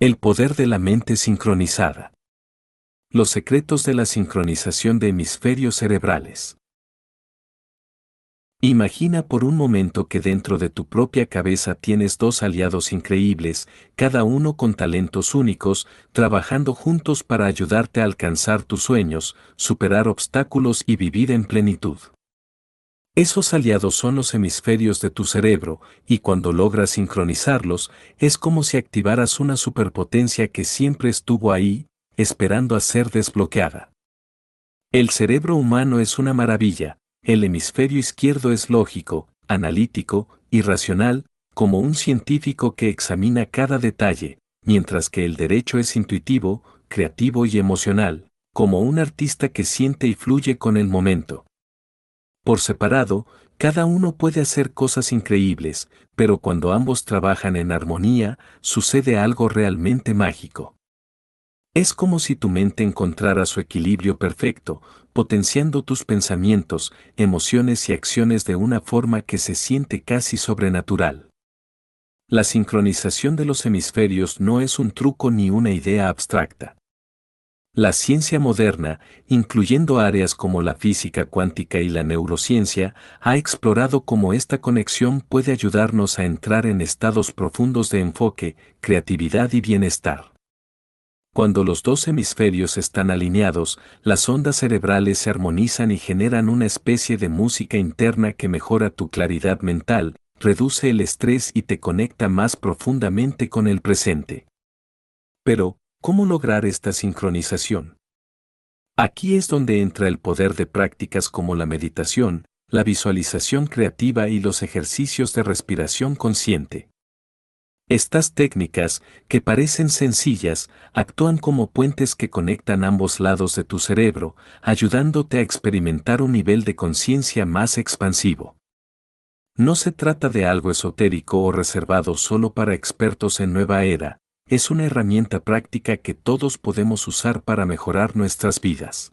El poder de la mente sincronizada. Los secretos de la sincronización de hemisferios cerebrales. Imagina por un momento que dentro de tu propia cabeza tienes dos aliados increíbles, cada uno con talentos únicos, trabajando juntos para ayudarte a alcanzar tus sueños, superar obstáculos y vivir en plenitud. Esos aliados son los hemisferios de tu cerebro, y cuando logras sincronizarlos, es como si activaras una superpotencia que siempre estuvo ahí, esperando a ser desbloqueada. El cerebro humano es una maravilla. El hemisferio izquierdo es lógico, analítico y racional, como un científico que examina cada detalle, mientras que el derecho es intuitivo, creativo y emocional, como un artista que siente y fluye con el momento. Por separado, cada uno puede hacer cosas increíbles, pero cuando ambos trabajan en armonía, sucede algo realmente mágico. Es como si tu mente encontrara su equilibrio perfecto, potenciando tus pensamientos, emociones y acciones de una forma que se siente casi sobrenatural. La sincronización de los hemisferios no es un truco ni una idea abstracta. La ciencia moderna, incluyendo áreas como la física cuántica y la neurociencia, ha explorado cómo esta conexión puede ayudarnos a entrar en estados profundos de enfoque, creatividad y bienestar. Cuando los dos hemisferios están alineados, las ondas cerebrales se armonizan y generan una especie de música interna que mejora tu claridad mental, reduce el estrés y te conecta más profundamente con el presente. Pero, ¿cómo lograr esta sincronización? Aquí es donde entra el poder de prácticas como la meditación, la visualización creativa y los ejercicios de respiración consciente. Estas técnicas, que parecen sencillas, actúan como puentes que conectan ambos lados de tu cerebro, ayudándote a experimentar un nivel de conciencia más expansivo. No se trata de algo esotérico o reservado solo para expertos en nueva era, es una herramienta práctica que todos podemos usar para mejorar nuestras vidas.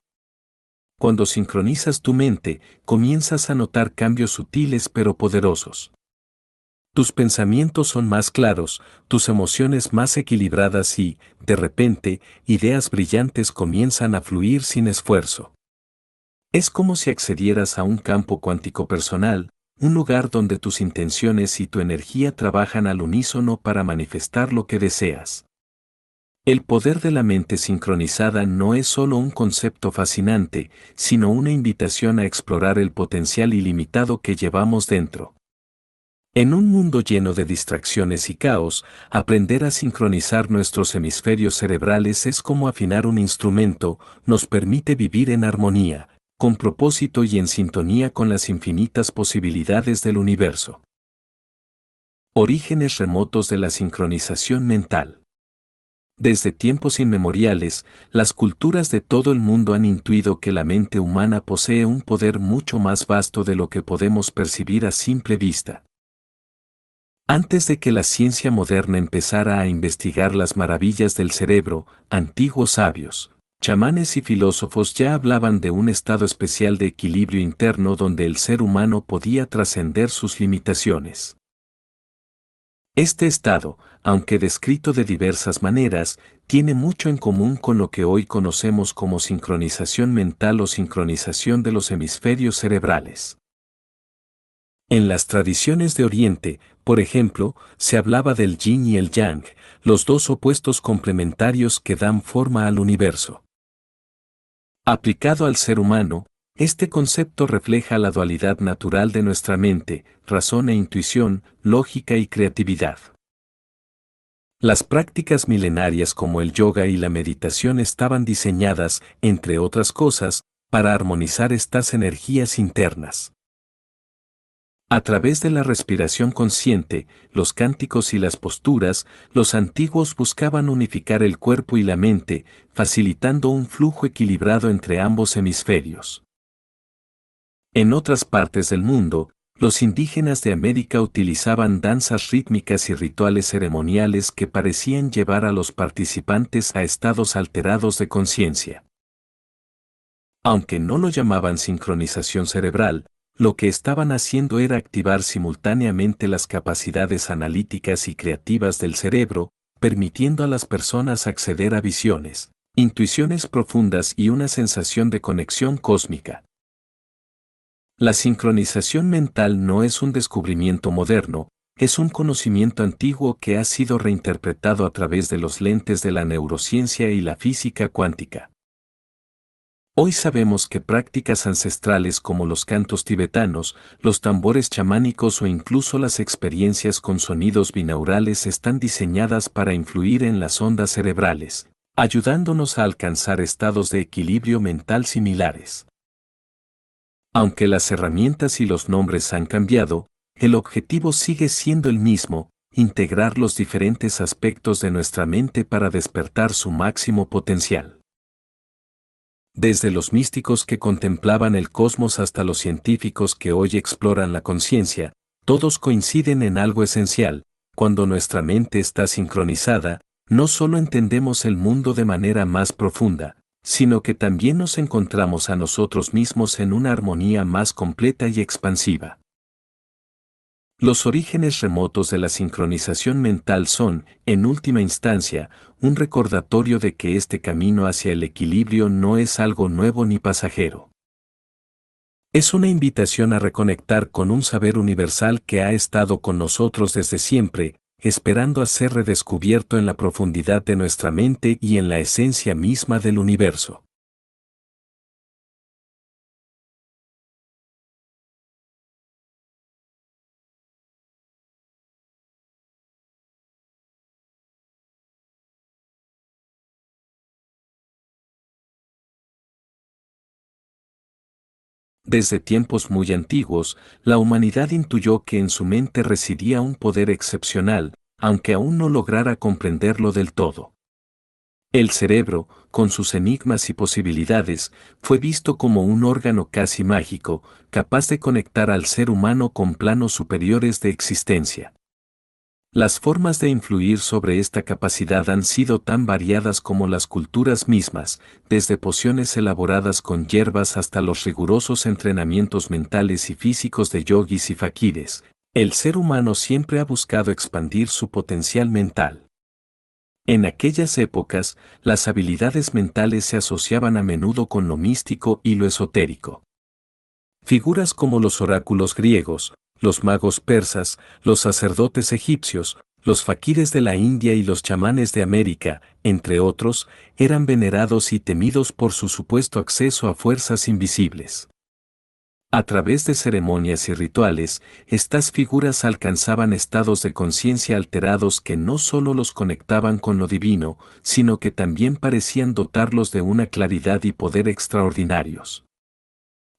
Cuando sincronizas tu mente, comienzas a notar cambios sutiles pero poderosos. Tus pensamientos son más claros, tus emociones más equilibradas y, de repente, ideas brillantes comienzan a fluir sin esfuerzo. Es como si accedieras a un campo cuántico personal, un lugar donde tus intenciones y tu energía trabajan al unísono para manifestar lo que deseas. El poder de la mente sincronizada no es solo un concepto fascinante, sino una invitación a explorar el potencial ilimitado que llevamos dentro. En un mundo lleno de distracciones y caos, aprender a sincronizar nuestros hemisferios cerebrales es como afinar un instrumento, nos permite vivir en armonía, con propósito y en sintonía con las infinitas posibilidades del universo. Orígenes remotos de la sincronización mental. Desde tiempos inmemoriales, las culturas de todo el mundo han intuido que la mente humana posee un poder mucho más vasto de lo que podemos percibir a simple vista. Antes de que la ciencia moderna empezara a investigar las maravillas del cerebro, antiguos sabios, chamanes y filósofos ya hablaban de un estado especial de equilibrio interno donde el ser humano podía trascender sus limitaciones. Este estado, aunque descrito de diversas maneras, tiene mucho en común con lo que hoy conocemos como sincronización mental o sincronización de los hemisferios cerebrales. En las tradiciones de Oriente, por ejemplo, se hablaba del yin y el yang, los dos opuestos complementarios que dan forma al universo. Aplicado al ser humano, este concepto refleja la dualidad natural de nuestra mente, razón e intuición, lógica y creatividad. Las prácticas milenarias como el yoga y la meditación estaban diseñadas, entre otras cosas, para armonizar estas energías internas. A través de la respiración consciente, los cánticos y las posturas, los antiguos buscaban unificar el cuerpo y la mente, facilitando un flujo equilibrado entre ambos hemisferios. En otras partes del mundo, los indígenas de América utilizaban danzas rítmicas y rituales ceremoniales que parecían llevar a los participantes a estados alterados de conciencia. Aunque no lo llamaban sincronización cerebral, lo que estaban haciendo era activar simultáneamente las capacidades analíticas y creativas del cerebro, permitiendo a las personas acceder a visiones, intuiciones profundas y una sensación de conexión cósmica. La sincronización mental no es un descubrimiento moderno, es un conocimiento antiguo que ha sido reinterpretado a través de los lentes de la neurociencia y la física cuántica. Hoy sabemos que prácticas ancestrales como los cantos tibetanos, los tambores chamánicos o incluso las experiencias con sonidos binaurales están diseñadas para influir en las ondas cerebrales, ayudándonos a alcanzar estados de equilibrio mental similares. Aunque las herramientas y los nombres han cambiado, el objetivo sigue siendo el mismo: integrar los diferentes aspectos de nuestra mente para despertar su máximo potencial. Desde los místicos que contemplaban el cosmos hasta los científicos que hoy exploran la conciencia, todos coinciden en algo esencial: cuando nuestra mente está sincronizada, no solo entendemos el mundo de manera más profunda, sino que también nos encontramos a nosotros mismos en una armonía más completa y expansiva. Los orígenes remotos de la sincronización mental son, en última instancia, un recordatorio de que este camino hacia el equilibrio no es algo nuevo ni pasajero. Es una invitación a reconectar con un saber universal que ha estado con nosotros desde siempre, esperando a ser redescubierto en la profundidad de nuestra mente y en la esencia misma del universo. Desde tiempos muy antiguos, la humanidad intuyó que en su mente residía un poder excepcional, aunque aún no lograra comprenderlo del todo. El cerebro, con sus enigmas y posibilidades, fue visto como un órgano casi mágico, capaz de conectar al ser humano con planos superiores de existencia. Las formas de influir sobre esta capacidad han sido tan variadas como las culturas mismas, desde pociones elaboradas con hierbas hasta los rigurosos entrenamientos mentales y físicos de yogis y fakires. El ser humano siempre ha buscado expandir su potencial mental. En aquellas épocas, las habilidades mentales se asociaban a menudo con lo místico y lo esotérico. Figuras como los oráculos griegos, los magos persas, los sacerdotes egipcios, los faquires de la India y los chamanes de América, entre otros, eran venerados y temidos por su supuesto acceso a fuerzas invisibles. A través de ceremonias y rituales, estas figuras alcanzaban estados de conciencia alterados que no solo los conectaban con lo divino, sino que también parecían dotarlos de una claridad y poder extraordinarios.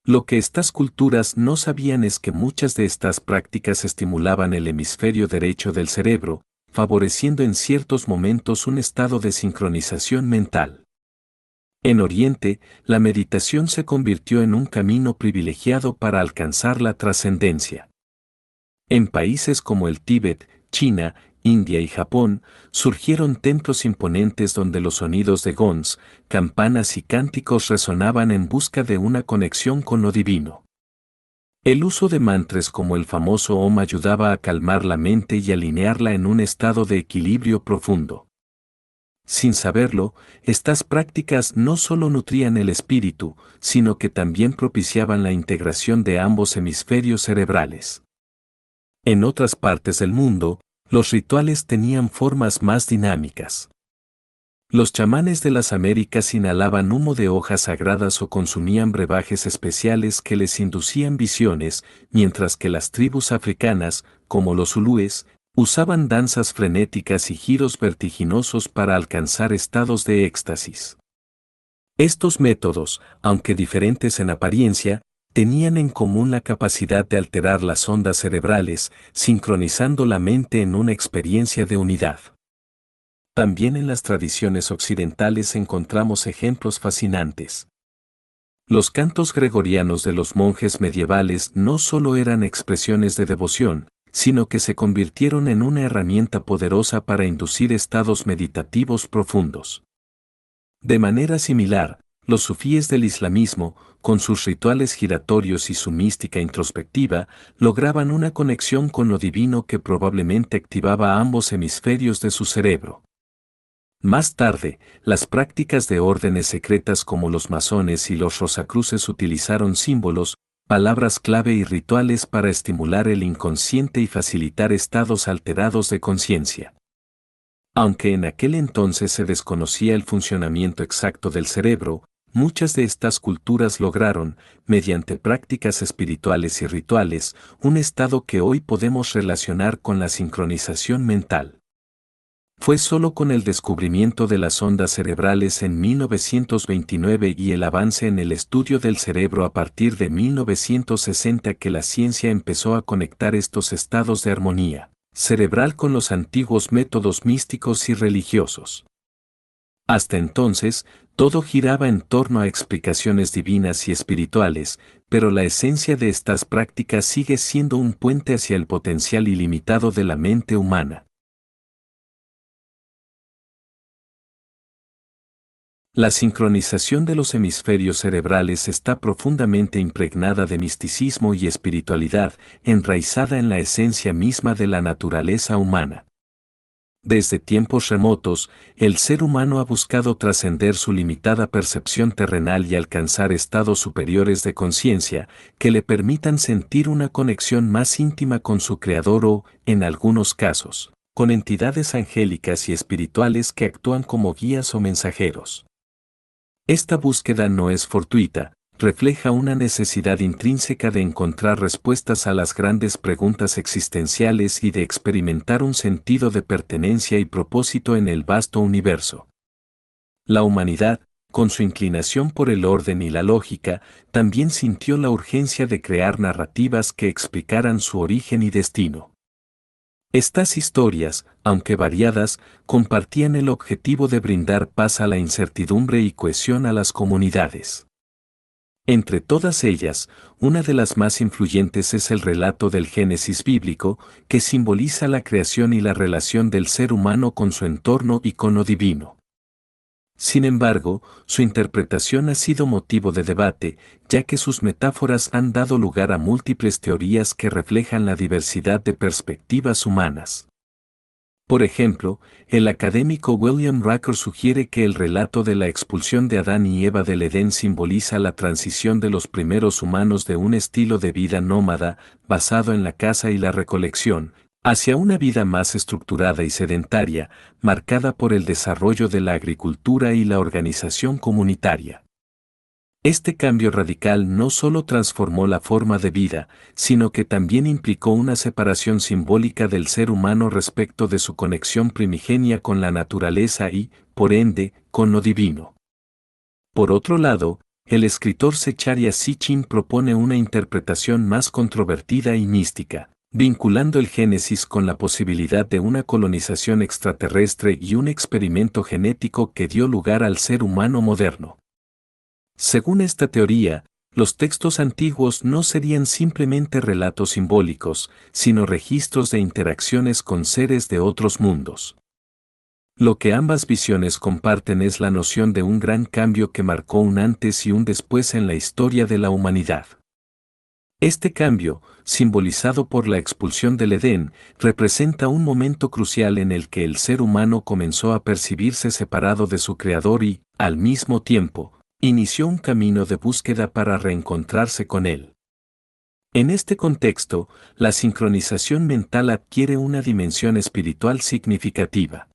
Lo que estas culturas no sabían es que muchas de estas prácticas estimulaban el hemisferio derecho del cerebro, favoreciendo en ciertos momentos un estado de sincronización mental. En Oriente, la meditación se convirtió en un camino privilegiado para alcanzar la trascendencia. En países como el Tíbet, China, India y Japón, surgieron templos imponentes donde los sonidos de gongs, campanas y cánticos resonaban en busca de una conexión con lo divino. El uso de mantras como el famoso Om ayudaba a calmar la mente y alinearla en un estado de equilibrio profundo. Sin saberlo, estas prácticas no solo nutrían el espíritu, sino que también propiciaban la integración de ambos hemisferios cerebrales. En otras partes del mundo, los rituales tenían formas más dinámicas. Los chamanes de las Américas inhalaban humo de hojas sagradas o consumían brebajes especiales que les inducían visiones, mientras que las tribus africanas, como los zulúes, usaban danzas frenéticas y giros vertiginosos para alcanzar estados de éxtasis. Estos métodos, aunque diferentes en apariencia, tenían en común la capacidad de alterar las ondas cerebrales, sincronizando la mente en una experiencia de unidad. También en las tradiciones occidentales encontramos ejemplos fascinantes. Los cantos gregorianos de los monjes medievales no solo eran expresiones de devoción, sino que se convirtieron en una herramienta poderosa para inducir estados meditativos profundos. De manera similar, los sufíes del islamismo, con sus rituales giratorios y su mística introspectiva, lograban una conexión con lo divino que probablemente activaba ambos hemisferios de su cerebro. Más tarde, las prácticas de órdenes secretas como los masones y los rosacruces utilizaron símbolos, palabras clave y rituales para estimular el inconsciente y facilitar estados alterados de conciencia. Aunque en aquel entonces se desconocía el funcionamiento exacto del cerebro, muchas de estas culturas lograron, mediante prácticas espirituales y rituales, un estado que hoy podemos relacionar con la sincronización mental. Fue solo con el descubrimiento de las ondas cerebrales en 1929 y el avance en el estudio del cerebro a partir de 1960 que la ciencia empezó a conectar estos estados de armonía cerebral con los antiguos métodos místicos y religiosos. Hasta entonces, todo giraba en torno a explicaciones divinas y espirituales, pero la esencia de estas prácticas sigue siendo un puente hacia el potencial ilimitado de la mente humana. La sincronización de los hemisferios cerebrales está profundamente impregnada de misticismo y espiritualidad, enraizada en la esencia misma de la naturaleza humana. Desde tiempos remotos, el ser humano ha buscado trascender su limitada percepción terrenal y alcanzar estados superiores de conciencia que le permitan sentir una conexión más íntima con su Creador o, en algunos casos, con entidades angélicas y espirituales que actúan como guías o mensajeros. Esta búsqueda no es fortuita, refleja una necesidad intrínseca de encontrar respuestas a las grandes preguntas existenciales y de experimentar un sentido de pertenencia y propósito en el vasto universo. La humanidad, con su inclinación por el orden y la lógica, también sintió la urgencia de crear narrativas que explicaran su origen y destino. Estas historias, aunque variadas, compartían el objetivo de brindar paz a la incertidumbre y cohesión a las comunidades. Entre todas ellas, una de las más influyentes es el relato del Génesis bíblico, que simboliza la creación y la relación del ser humano con su entorno y con lo divino. Sin embargo, su interpretación ha sido motivo de debate, ya que sus metáforas han dado lugar a múltiples teorías que reflejan la diversidad de perspectivas humanas. Por ejemplo, el académico William Racker sugiere que el relato de la expulsión de Adán y Eva del Edén simboliza la transición de los primeros humanos de un estilo de vida nómada, basado en la caza y la recolección, hacia una vida más estructurada y sedentaria, marcada por el desarrollo de la agricultura y la organización comunitaria. Este cambio radical no solo transformó la forma de vida, sino que también implicó una separación simbólica del ser humano respecto de su conexión primigenia con la naturaleza y, por ende, con lo divino. Por otro lado, el escritor Zecharia Sitchin propone una interpretación más controvertida y mística, vinculando el Génesis con la posibilidad de una colonización extraterrestre y un experimento genético que dio lugar al ser humano moderno. Según esta teoría, los textos antiguos no serían simplemente relatos simbólicos, sino registros de interacciones con seres de otros mundos. Lo que ambas visiones comparten es la noción de un gran cambio que marcó un antes y un después en la historia de la humanidad. Este cambio, simbolizado por la expulsión del Edén, representa un momento crucial en el que el ser humano comenzó a percibirse separado de su Creador y, al mismo tiempo, inició un camino de búsqueda para reencontrarse con él. En este contexto, la sincronización mental adquiere una dimensión espiritual significativa.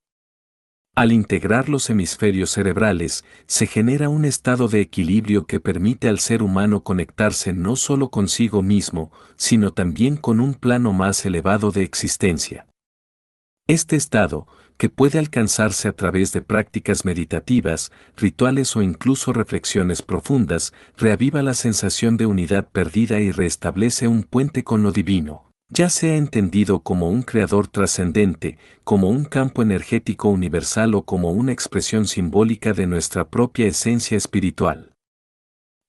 Al integrar los hemisferios cerebrales, se genera un estado de equilibrio que permite al ser humano conectarse no solo consigo mismo, sino también con un plano más elevado de existencia. Este estado, que puede alcanzarse a través de prácticas meditativas, rituales o incluso reflexiones profundas, reaviva la sensación de unidad perdida y restablece un puente con lo divino, ya sea entendido como un creador trascendente, como un campo energético universal o como una expresión simbólica de nuestra propia esencia espiritual.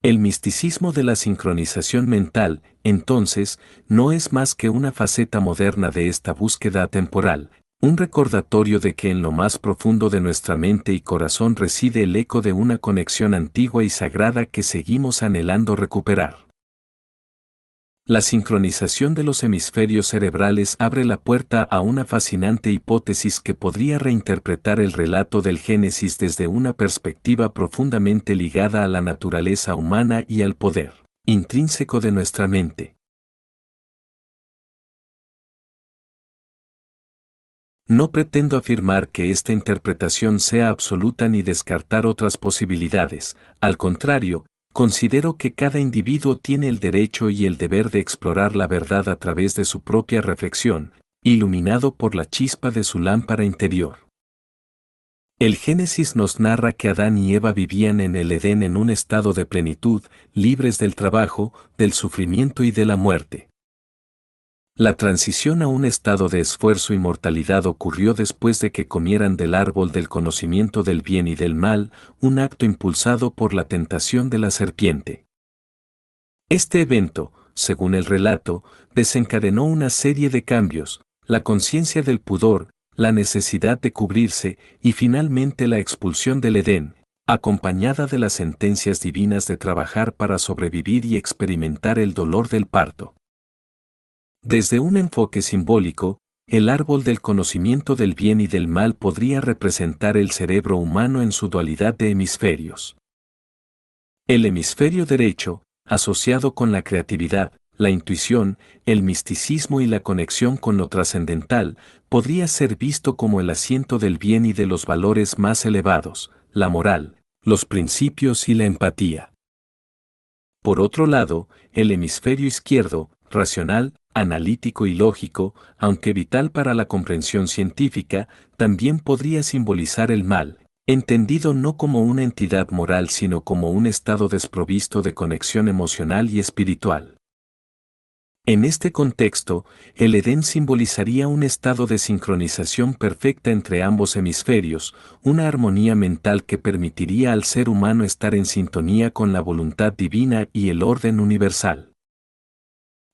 El misticismo de la sincronización mental, entonces, no es más que una faceta moderna de esta búsqueda atemporal, un recordatorio de que en lo más profundo de nuestra mente y corazón reside el eco de una conexión antigua y sagrada que seguimos anhelando recuperar. La sincronización de los hemisferios cerebrales abre la puerta a una fascinante hipótesis que podría reinterpretar el relato del Génesis desde una perspectiva profundamente ligada a la naturaleza humana y al poder intrínseco de nuestra mente. No pretendo afirmar que esta interpretación sea absoluta ni descartar otras posibilidades, al contrario, considero que cada individuo tiene el derecho y el deber de explorar la verdad a través de su propia reflexión, iluminado por la chispa de su lámpara interior. El Génesis nos narra que Adán y Eva vivían en el Edén en un estado de plenitud, libres del trabajo, del sufrimiento y de la muerte. La transición a un estado de esfuerzo y mortalidad ocurrió después de que comieran del árbol del conocimiento del bien y del mal, un acto impulsado por la tentación de la serpiente. Este evento, según el relato, desencadenó una serie de cambios, la conciencia del pudor, la necesidad de cubrirse y finalmente la expulsión del Edén, acompañada de las sentencias divinas de trabajar para sobrevivir y experimentar el dolor del parto. Desde un enfoque simbólico, el árbol del conocimiento del bien y del mal podría representar el cerebro humano en su dualidad de hemisferios. El hemisferio derecho, asociado con la creatividad, la intuición, el misticismo y la conexión con lo trascendental, podría ser visto como el asiento del bien y de los valores más elevados, la moral, los principios y la empatía. Por otro lado, el hemisferio izquierdo, racional, analítico y lógico, aunque vital para la comprensión científica, también podría simbolizar el mal, entendido no como una entidad moral sino como un estado desprovisto de conexión emocional y espiritual. En este contexto, el Edén simbolizaría un estado de sincronización perfecta entre ambos hemisferios, una armonía mental que permitiría al ser humano estar en sintonía con la voluntad divina y el orden universal.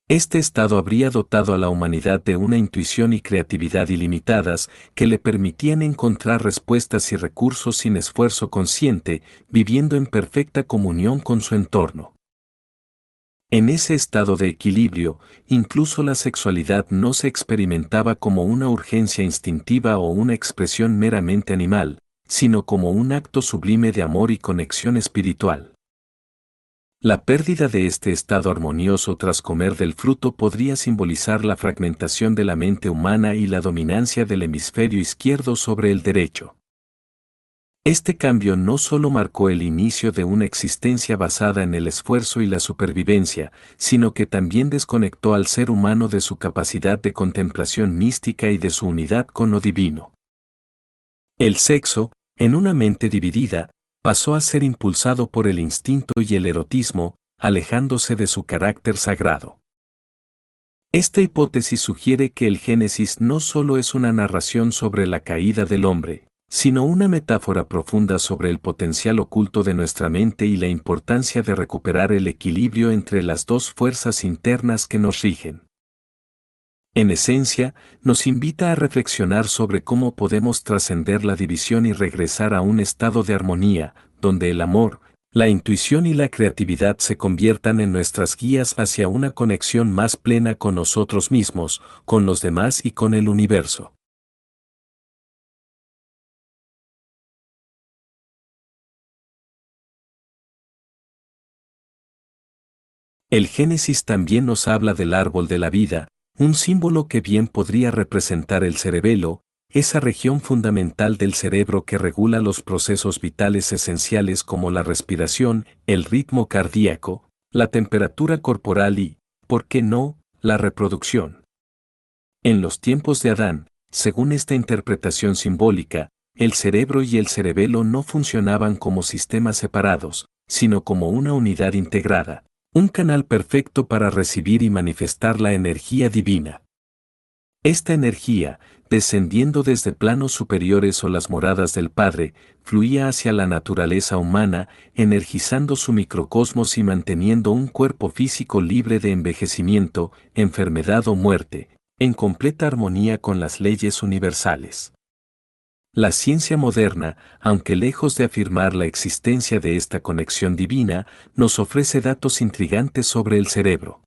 Este estado habría dotado a la humanidad de una intuición y creatividad ilimitadas que le permitían encontrar respuestas y recursos sin esfuerzo consciente, viviendo en perfecta comunión con su entorno. En ese estado de equilibrio, incluso la sexualidad no se experimentaba como una urgencia instintiva o una expresión meramente animal, sino como un acto sublime de amor y conexión espiritual. La pérdida de este estado armonioso tras comer del fruto podría simbolizar la fragmentación de la mente humana y la dominancia del hemisferio izquierdo sobre el derecho. Este cambio no solo marcó el inicio de una existencia basada en el esfuerzo y la supervivencia, sino que también desconectó al ser humano de su capacidad de contemplación mística y de su unidad con lo divino. El sexo, en una mente dividida, pasó a ser impulsado por el instinto y el erotismo, alejándose de su carácter sagrado. Esta hipótesis sugiere que el Génesis no solo es una narración sobre la caída del hombre, sino una metáfora profunda sobre el potencial oculto de nuestra mente y la importancia de recuperar el equilibrio entre las dos fuerzas internas que nos rigen. En esencia, nos invita a reflexionar sobre cómo podemos trascender la división y regresar a un estado de armonía, donde el amor, la intuición y la creatividad se conviertan en nuestras guías hacia una conexión más plena con nosotros mismos, con los demás y con el universo. El Génesis también nos habla del árbol de la vida, un símbolo que bien podría representar el cerebelo, esa región fundamental del cerebro que regula los procesos vitales esenciales como la respiración, el ritmo cardíaco, la temperatura corporal y, ¿por qué no?, la reproducción. En los tiempos de Adán, según esta interpretación simbólica, el cerebro y el cerebelo no funcionaban como sistemas separados, sino como una unidad integrada, un canal perfecto para recibir y manifestar la energía divina. Esta energía, descendiendo desde planos superiores o las moradas del Padre, fluía hacia la naturaleza humana, energizando su microcosmos y manteniendo un cuerpo físico libre de envejecimiento, enfermedad o muerte, en completa armonía con las leyes universales. La ciencia moderna, aunque lejos de afirmar la existencia de esta conexión divina, nos ofrece datos intrigantes sobre el cerebro.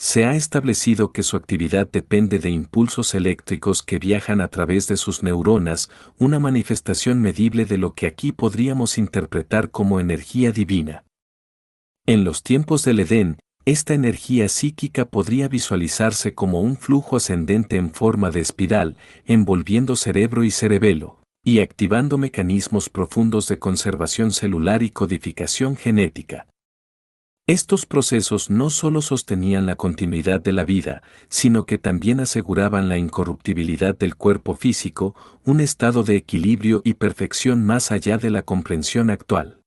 Se ha establecido que su actividad depende de impulsos eléctricos que viajan a través de sus neuronas, una manifestación medible de lo que aquí podríamos interpretar como energía divina. En los tiempos del Edén, esta energía psíquica podría visualizarse como un flujo ascendente en forma de espiral, envolviendo cerebro y cerebelo, y activando mecanismos profundos de conservación celular y codificación genética. Estos procesos no solo sostenían la continuidad de la vida, sino que también aseguraban la incorruptibilidad del cuerpo físico, un estado de equilibrio y perfección más allá de la comprensión actual.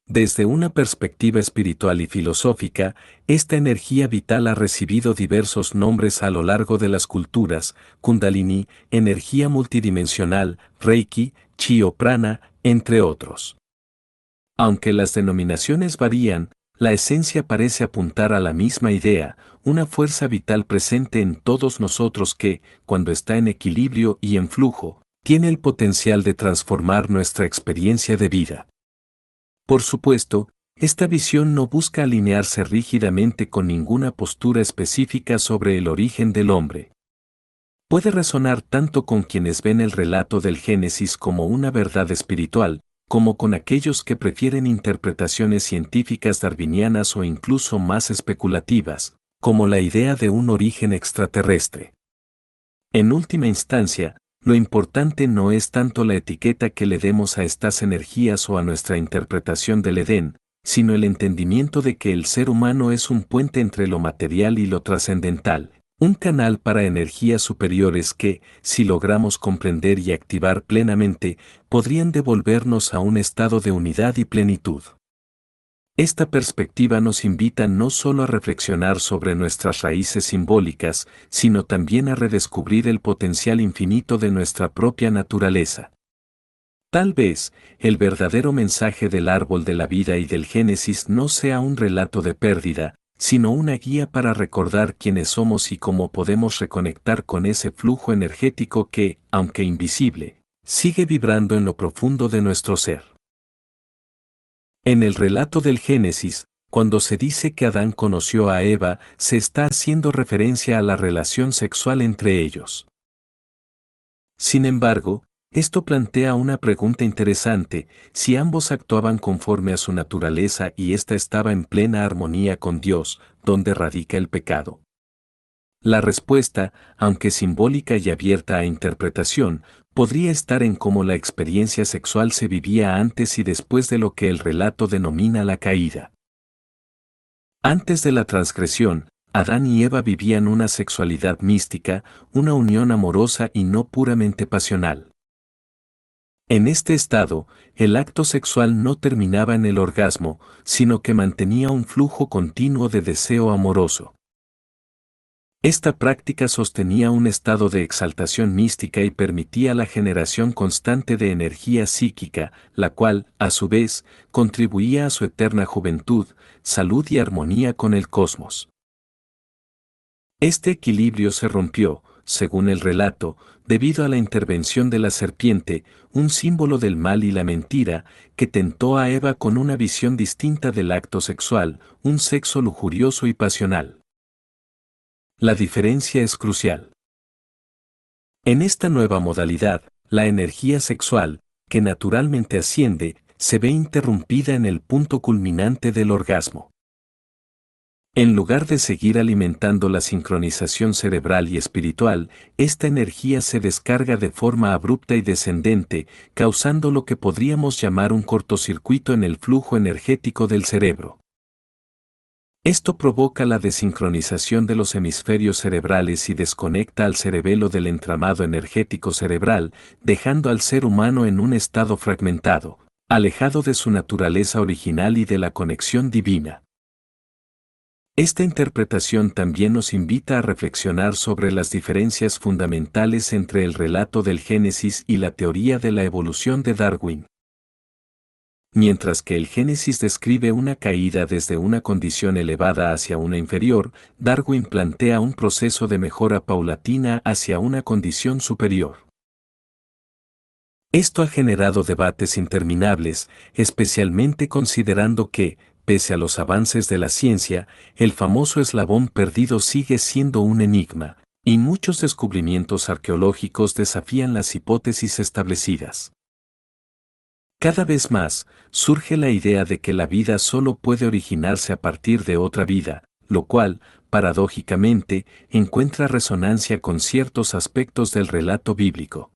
Desde una perspectiva espiritual y filosófica, esta energía vital ha recibido diversos nombres a lo largo de las culturas: Kundalini, energía multidimensional, Reiki, Chi o Prana, entre otros. Aunque las denominaciones varían, la esencia parece apuntar a la misma idea, una fuerza vital presente en todos nosotros que, cuando está en equilibrio y en flujo, tiene el potencial de transformar nuestra experiencia de vida. Por supuesto, esta visión no busca alinearse rígidamente con ninguna postura específica sobre el origen del hombre. Puede resonar tanto con quienes ven el relato del Génesis como una verdad espiritual, como con aquellos que prefieren interpretaciones científicas darwinianas o incluso más especulativas, como la idea de un origen extraterrestre. En última instancia, lo importante no es tanto la etiqueta que le demos a estas energías o a nuestra interpretación del Edén, sino el entendimiento de que el ser humano es un puente entre lo material y lo trascendental, un canal para energías superiores que, si logramos comprender y activar plenamente, podrían devolvernos a un estado de unidad y plenitud. Esta perspectiva nos invita no solo a reflexionar sobre nuestras raíces simbólicas, sino también a redescubrir el potencial infinito de nuestra propia naturaleza. Tal vez, el verdadero mensaje del árbol de la vida y del Génesis no sea un relato de pérdida, sino una guía para recordar quiénes somos y cómo podemos reconectar con ese flujo energético que, aunque invisible, sigue vibrando en lo profundo de nuestro ser. En el relato del Génesis, cuando se dice que Adán conoció a Eva, se está haciendo referencia a la relación sexual entre ellos. Sin embargo, esto plantea una pregunta interesante: si ambos actuaban conforme a su naturaleza y ésta estaba en plena armonía con Dios, ¿dónde radica el pecado? La respuesta, aunque simbólica y abierta a interpretación, podría estar en cómo la experiencia sexual se vivía antes y después de lo que el relato denomina la caída. Antes de la transgresión, Adán y Eva vivían una sexualidad mística, una unión amorosa y no puramente pasional. En este estado, el acto sexual no terminaba en el orgasmo, sino que mantenía un flujo continuo de deseo amoroso. Esta práctica sostenía un estado de exaltación mística y permitía la generación constante de energía psíquica, la cual, a su vez, contribuía a su eterna juventud, salud y armonía con el cosmos. Este equilibrio se rompió, según el relato, debido a la intervención de la serpiente, un símbolo del mal y la mentira, que tentó a Eva con una visión distinta del acto sexual, un sexo lujurioso y pasional. La diferencia es crucial. En esta nueva modalidad, la energía sexual, que naturalmente asciende, se ve interrumpida en el punto culminante del orgasmo. En lugar de seguir alimentando la sincronización cerebral y espiritual, esta energía se descarga de forma abrupta y descendente, causando lo que podríamos llamar un cortocircuito en el flujo energético del cerebro. Esto provoca la desincronización de los hemisferios cerebrales y desconecta al cerebelo del entramado energético cerebral, dejando al ser humano en un estado fragmentado, alejado de su naturaleza original y de la conexión divina. Esta interpretación también nos invita a reflexionar sobre las diferencias fundamentales entre el relato del Génesis y la teoría de la evolución de Darwin. Mientras que el Génesis describe una caída desde una condición elevada hacia una inferior, Darwin plantea un proceso de mejora paulatina hacia una condición superior. Esto ha generado debates interminables, especialmente considerando que, Pese a los avances de la ciencia, el famoso eslabón perdido sigue siendo un enigma, y muchos descubrimientos arqueológicos desafían las hipótesis establecidas. Cada vez más, surge la idea de que la vida solo puede originarse a partir de otra vida, lo cual, paradójicamente, encuentra resonancia con ciertos aspectos del relato bíblico.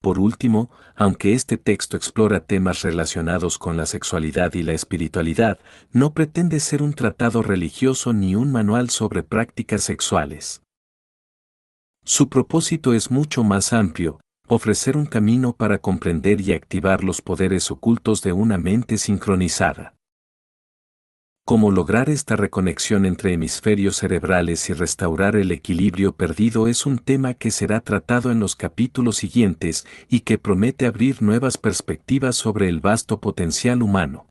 Por último, aunque este texto explora temas relacionados con la sexualidad y la espiritualidad, no pretende ser un tratado religioso ni un manual sobre prácticas sexuales. Su propósito es mucho más amplio, ofrecer un camino para comprender y activar los poderes ocultos de una mente sincronizada. Cómo lograr esta reconexión entre hemisferios cerebrales y restaurar el equilibrio perdido es un tema que será tratado en los capítulos siguientes y que promete abrir nuevas perspectivas sobre el vasto potencial humano.